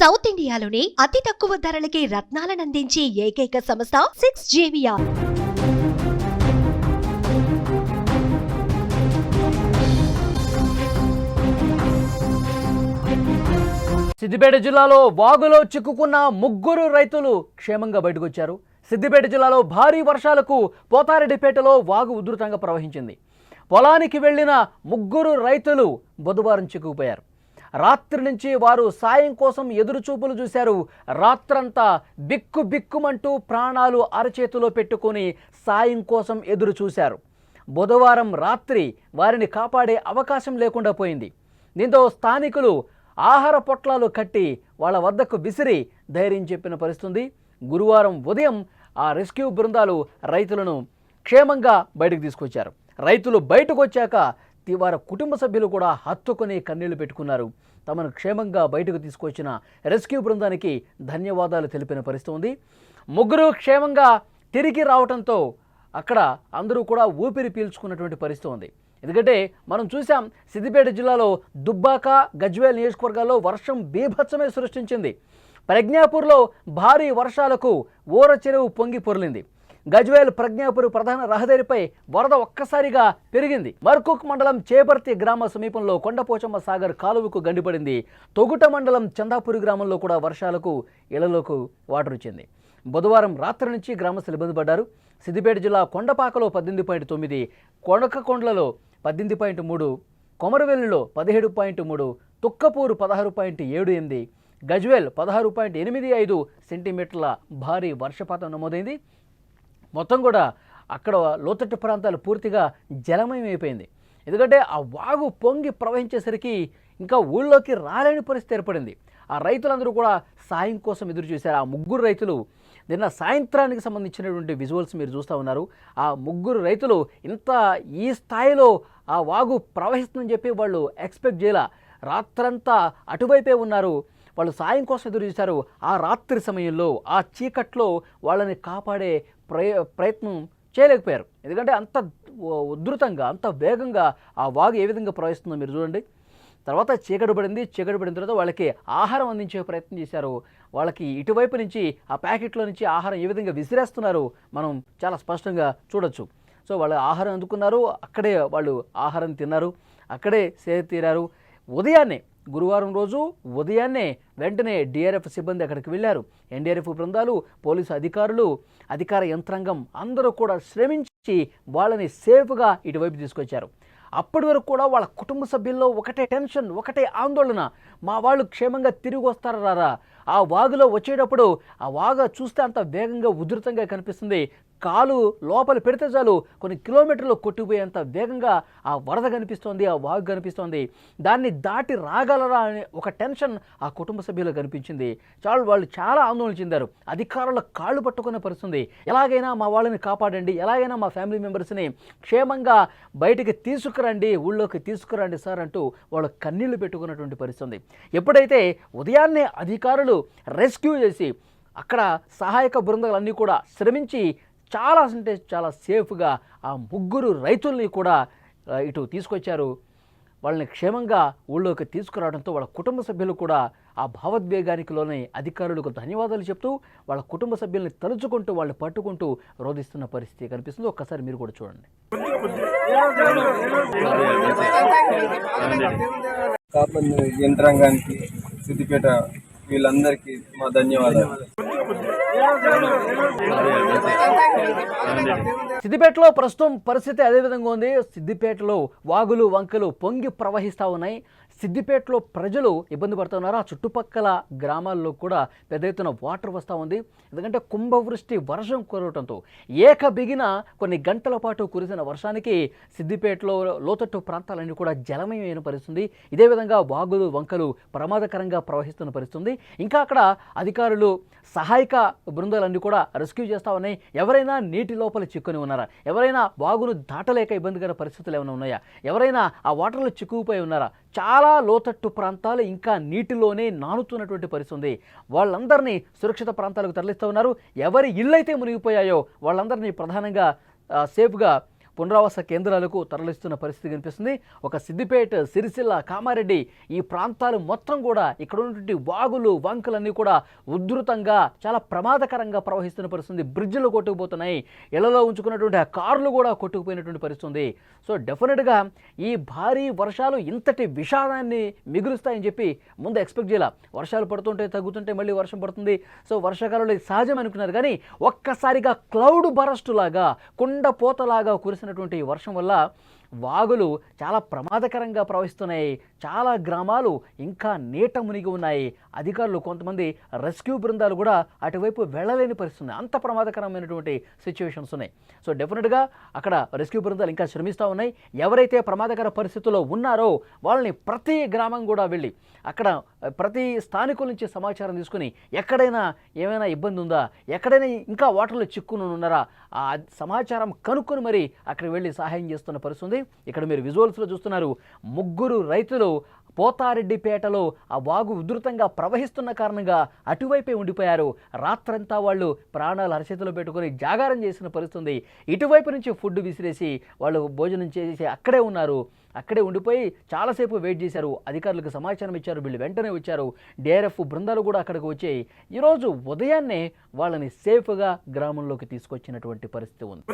South ఇండియాలోని అతి తక్కువ ధరలకి రత్నాలనందించే ఏకైక సంస్థ 6JVR. సిద్దిపేట జిల్లాలో వాగులో చిక్కుకున్న ముగ్గురు రైతులు క్షేమంగా బయటకొచ్చారు. సిద్దిపేట జిల్లాలో భారీ వర్షాలకు పోతారెడ్డిపేటలో వాగు ఉధృతంగా ప్రవహించింది. పొలానికి వెళ్లిన ముగ్గురు రైతులు బుధవారం చిక్కుకుపోయారు. రాత్రి నుంచి వారు సాయం కోసం ఎదురుచూపులు చూశారు. రాత్రంతా బిక్కుమంటూ ప్రాణాలు అరచేతిలో పెట్టుకొని సాయం కోసం ఎదురు చూశారు. బుధవారం రాత్రి వారిని కాపాడే అవకాశం లేకుండా పోయింది. దీంతో స్థానికులు ఆహార పొట్లాలు కట్టి వాళ్ళ వద్దకు విసిరి ధైర్యం చెప్పిన పరిస్థితుంది. గురువారం ఉదయం ఆ రెస్క్యూ బృందాలు రైతులను క్షేమంగా బయటకు తీసుకొచ్చారు. రైతులు బయటకు వచ్చాక వారి కుటుంబ సభ్యులు కూడా హత్తుకొని కన్నీళ్లు పెట్టుకున్నారు. తమను క్షేమంగా బయటకు తీసుకొచ్చిన రెస్క్యూ బృందానికి ధన్యవాదాలు తెలిపిన పరిస్థితి ఉంది. ముగ్గురు క్షేమంగా తిరిగి రావడంతో అక్కడ అందరూ కూడా ఊపిరి పీల్చుకున్నటువంటి పరిస్థితి ఉంది. ఎందుకంటే మనం చూసాం, సిద్దిపేట జిల్లాలో దుబ్బాక, గజ్వేల్ నియోజకవర్గాల్లో వర్షం బీభత్సమే సృష్టించింది. ప్రజ్ఞాపూర్లో భారీ వర్షాలకు ఊర చెరువు పొంగి పొర్లింది. గజ్వేల్ ప్రజ్ఞాపూర్ ప్రధాన రహదారిపై వరద ఒక్కసారిగా పెరిగింది. మర్కుక్ మండలం చేపర్తి గ్రామ సమీపంలో కొండపోచమ్మ సాగర్ కాలువకు గండిపడింది. తొగుట మండలం చందాపూర్ గ్రామంలో కూడా వర్షాలకు ఇళ్లలోకి వాటర్ వచ్చింది. బుధవారం రాత్రి నుంచి గ్రామస్తులు ఇబ్బంది పడ్డారు. సిద్దిపేట జిల్లా కొండపాకలో 18.9, కొనకకొండలలో 18.3, కొమరవెల్లిలో 17.3, తుక్కపూరు 16.78, గజ్వేల్ 16.85 సెంటీమీటర్ల భారీ వర్షపాతం నమోదైంది. మొత్తం కూడా అక్కడ లోతట్టు ప్రాంతాలు పూర్తిగా జలమయం అయిపోయింది. ఎందుకంటే ఆ వాగు పొంగి ప్రవహించేసరికి ఇంకా ఊళ్ళోకి రాలేని పరిస్థితి ఏర్పడింది. ఆ రైతులందరూ కూడా సాయం కోసం ఎదురు చూశారు. ఆ ముగ్గురు రైతులు నిన్న సాయంత్రానికి సంబంధించినటువంటి విజువల్స్ మీరు చూస్తూ ఉన్నారు. ఆ ముగ్గురు రైతులు ఇంత ఈ స్థాయిలో ఆ వాగు ప్రవహిస్తుందని చెప్పి వాళ్ళు ఎక్స్పెక్ట్ చేయాల. రాత్రంతా అటువైపే ఉన్నారు. వాళ్ళు సాయం కోసం ఎదురు చూశారు. ఆ రాత్రి సమయంలో ఆ చీకట్లో వాళ్ళని కాపాడే ప్రయత్నం చేయలేకపోయారు. ఎందుకంటే అంత ఉధృతంగా, అంత వేగంగా ఆ వాగు ఏ విధంగా ప్రవహిస్తుందో మీరు చూడండి. తర్వాత చీకటి పడింది. చీకటి పడిన తర్వాత వాళ్ళకి ఆహారం అందించే ప్రయత్నం చేశారు. వాళ్ళకి ఇటువైపు నుంచి ఆ ప్యాకెట్లో నుంచి ఆహారం ఏ విధంగా విసిరేస్తున్నారు మనం చాలా స్పష్టంగా చూడొచ్చు. సో వాళ్ళు ఆహారం అందుకున్నారు, అక్కడే వాళ్ళు ఆహారం తిన్నారు, అక్కడే సేద తీరారు. ఉదయాన్నే, గురువారం రోజు ఉదయాన్నే వెంటనే డిఆర్ఎఫ్ సిబ్బంది అక్కడికి వెళ్ళారు. ఎన్డీఆర్ఎఫ్ బృందాలు, పోలీసు అధికారులు, అధికార యంత్రాంగం అందరూ కూడా శ్రమించి వాళ్ళని సేఫ్గా ఇటువైపు తీసుకొచ్చారు. అప్పటి వరకు కూడా వాళ్ళ కుటుంబ సభ్యుల్లో ఒకటే టెన్షన్, ఒకటే ఆందోళన. మా వాళ్ళు క్షేమంగా తిరిగి వస్తారా రారా? ఆ వాగులో వచ్చేటప్పుడు ఆ వాగు చూస్తే అంత వేగంగా ఉధృతంగా కనిపిస్తుంది. కాలు లోపల పెడితే చాలు కొన్ని కిలోమీటర్లు కొట్టిపోయేంత వేగంగా ఆ వరద కనిపిస్తోంది, ఆ వాగు కనిపిస్తోంది. దాన్ని దాటి రాగలరా అనే ఒక టెన్షన్ ఆ కుటుంబ సభ్యులకు కనిపించింది. వాళ్ళు చాలా ఆందోళన చెందారు. అధికారుల కాళ్ళు పట్టుకునే పరిస్థితుంది. ఎలాగైనా మా వాళ్ళని కాపాడండి, ఎలాగైనా మా ఫ్యామిలీ మెంబర్స్ని క్షేమంగా బయటికి తీసుకురండి, ఊళ్ళోకి తీసుకురండి సార్ అంటూ వాళ్ళు కన్నీళ్లు పెట్టుకున్నటువంటి పరిస్థితుంది. ఎప్పుడైతే ఉదయాన్నే అధికారులు రెస్క్యూ చేసి అక్కడ సహాయక బృందాలన్నీ కూడా శ్రమించి చాలా అంటే చాలా సేఫ్గా ఆ ముగ్గురు రైతుల్ని కూడా ఇటు తీసుకొచ్చారు. వాళ్ళని క్షేమంగా ఊళ్ళోకి తీసుకురావడంతో వాళ్ళ కుటుంబ సభ్యులు కూడా ఆ భావోద్వేగానికి లోనే అధికారులకు ధన్యవాదాలు చెప్తూ వాళ్ళ కుటుంబ సభ్యుల్ని తలుచుకుంటూ వాళ్ళు పట్టుకుంటూ రోధిస్తున్న పరిస్థితి కనిపిస్తుంది. ఒక్కసారి మీరు కూడా చూడండి. యంత్రాంగానికి, సిద్దిపేట వీళ్ళందరికీ మా ధన్యవాదాలు. సిద్దిపేటలో ప్రస్తుతం పరిస్థితి అదే విధంగా ఉంది. సిద్దిపేటలో వాగులు వంకలు పొంగి ప్రవహిస్తూ ఉన్నాయి. సిద్దిపేటలో ప్రజలు ఇబ్బంది పడుతున్నారు. ఆ చుట్టుపక్కల గ్రామాల్లో కూడా పెద్ద ఎత్తున వాటర్ వస్తూ ఉంది. ఎందుకంటే కుంభవృష్టి వర్షం కురవడంతో ఏకబిగిన కొన్ని గంటల పాటు కురిసిన వర్షానికి సిద్దిపేటలో లోతట్టు ప్రాంతాలన్నీ కూడా జలమయమైన పరిస్థితుంది. ఇదే విధంగా వాగులు వంకలు ప్రమాదకరంగా ప్రవహిస్తున్న పరిస్థితుంది. ఇంకా అక్కడ అధికారులు, సహాయక బృందాలన్నీ కూడా రెస్క్యూ చేస్తూ ఉన్నాయి. ఎవరైనా నీటి లోపల చిక్కుని ఉన్నారా? ఎవరైనా వాగును దాటలేక ఇబ్బందికర పరిస్థితులు ఏమైనా ఉన్నాయా? ఎవరైనా ఆ వాటర్లో చిక్కుకుపోయి ఉన్నారా? చాలా లోతట్టు ప్రాంతాలు ఇంకా నీటిలోనే నానుతున్నటువంటి పరిస్థితి. వాళ్ళందరినీ సురక్షిత ప్రాంతాలకు తరలిస్తూ ఉన్నారు. ఎవరి ఇళ్ళైతే మునిగిపోయాయో వాళ్ళందరినీ ప్రధానంగా సేఫ్గా పునరావాస కేంద్రాలకు తరలిస్తున్న పరిస్థితి కనిపిస్తుంది. ఒక సిద్దిపేట, సిరిసిల్ల, కామారెడ్డి ఈ ప్రాంతాలు మొత్తం కూడా ఇక్కడ ఉన్నటువంటి వాగులు, వంకలన్నీ కూడా ఉధృతంగా చాలా ప్రమాదకరంగా ప్రవహిస్తున్న పరిస్థితి. బ్రిడ్జ్లు కొట్టుకుపోతున్నాయి, ఇళ్లలో ఉంచుకున్నటువంటి ఆ కార్లు కూడా కొట్టుకుపోయినటువంటి పరిస్థితి. సో డెఫినెట్గా ఈ భారీ వర్షాలు ఇంతటి విషాదాన్ని మిగులుస్తాయని చెప్పి ముందు ఎక్స్పెక్ట్ చేయాల. వర్షాలు పడుతుంటే తగ్గుతుంటే మళ్ళీ వర్షం పడుతుంది. సో వర్షాకాలంలో ఇది సహజం అనుకున్నారు, కానీ ఒక్కసారిగా క్లౌడ్ బరస్ట్ లాగా, కుండపోతలాగా కురిసినటువంటి ఈ వర్షం వల్ల వాగులు చాలా ప్రమాదకరంగా ప్రవహిస్తున్నాయి. చాలా గ్రామాలు ఇంకా నీట మునిగి ఉన్నాయి. అధికారులు, కొంతమంది రెస్క్యూ బృందాలు కూడా అటువైపు వెళ్ళలేని పరిస్థితి. అంత ప్రమాదకరమైనటువంటి సిచ్యువేషన్స్ ఉన్నాయి. సో డెఫినెట్గా అక్కడ రెస్క్యూ బృందాలు ఇంకా శ్రమిస్తూ ఉన్నాయి. ఎవరైతే ప్రమాదకర పరిస్థితుల్లో ఉన్నారో వాళ్ళని ప్రతి గ్రామం కూడా వెళ్ళి అక్కడ ప్రతి స్థానికుల నుంచి సమాచారం తీసుకుని ఎక్కడైనా ఏమైనా ఇబ్బంది ఉందా, ఎక్కడైనా ఇంకా వాటర్లో చిక్కుని ఉన్నారా, ఆ సమాచారం కనుక్కొని మరి అక్కడికి వెళ్ళి సహాయం చేస్తున్న పరిస్థితి. ఇక్కడ మీరు విజువల్స్లో చూస్తున్నారు, 3 రైతులు పోతారెడ్డిపేటలో ఆ వాగు ఉధృతంగా ప్రవహిస్తున్న కారణంగా అటువైపే ఉండిపోయారు. రాత్రంతా వాళ్ళు ప్రాణాలు అరచేతిలో పెట్టుకొని జాగారం చేసిన పరిస్థితి. ఇటువైపు నుంచి ఫుడ్ విసిరేసి వాళ్ళు భోజనం చేసి అక్కడే ఉన్నారు. అక్కడే ఉండిపోయి చాలాసేపు వెయిట్ చేశారు. అధికారులకు సమాచారం ఇచ్చారు, వీళ్ళు వెంటనే వచ్చారు. డిఆర్ఎఫ్ బృందాలు కూడా అక్కడికి వచ్చాయి. ఈరోజు ఉదయాన్నే వాళ్ళని సేఫ్గా గ్రామంలోకి తీసుకొచ్చినటువంటి పరిస్థితి ఉంది.